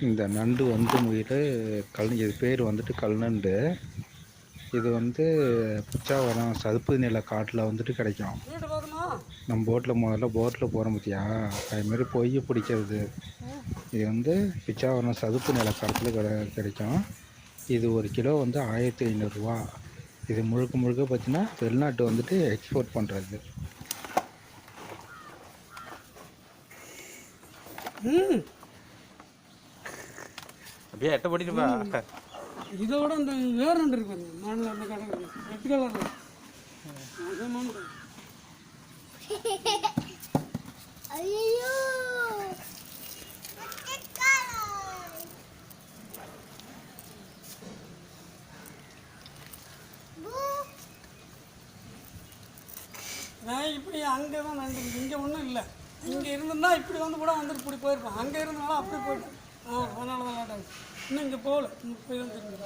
இந்த நண்டு வந்து முயல் இது பேர் வந்துட்டு கல்நண்டு. இது வந்து பிச்சாவரம் சதுப்பு நில காட்டில் வந்துட்டு கிடைக்கும். நம்ம முதல்ல போட்டில் போகிறோம் பார்த்தியா, அதுமாரி பொய் பிடிக்கிறது. இது வந்து பிச்சாவரம் சதுப்பு நில காட்டில் கிடைக்கும். இது ஒரு கிலோ வந்து 1500 ரூபா. இது முழுக்க முழுக்க பார்த்தீங்கன்னா வெளிநாட்டு வந்துட்டு எக்ஸ்போர்ட் பண்ணுறது. அப்படியே எட்ட போட்டிட்டுப்பா. இதோட இந்த வேறு நண்டு இருக்கு மாநில அந்த கடை ரெட் கலர் ஐயோ நான் இப்படி அங்கே தான் நண்டு இங்கே ஒன்றும் இல்லை. இங்கே இருந்திருந்தா இப்படி வந்து கூட வந்துட்டு இப்படி போயிருப்பேன். அங்கே இருந்தனால அப்படி போயிட்டேன். அதனால தான் லேட்டாக இன்னும் இங்கே போகல. இன்னும் போய் தான் தெரிஞ்சு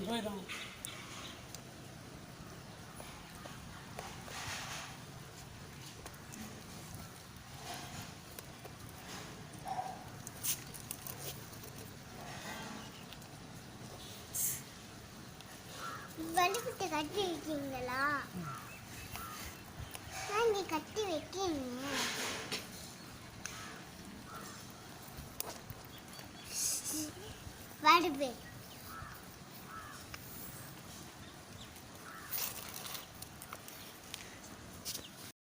போய் தான். வலிக்கிட்ட கட்டி வைக்கீங்களா? நீ கட்டி வைக்கீங்க. வடுவே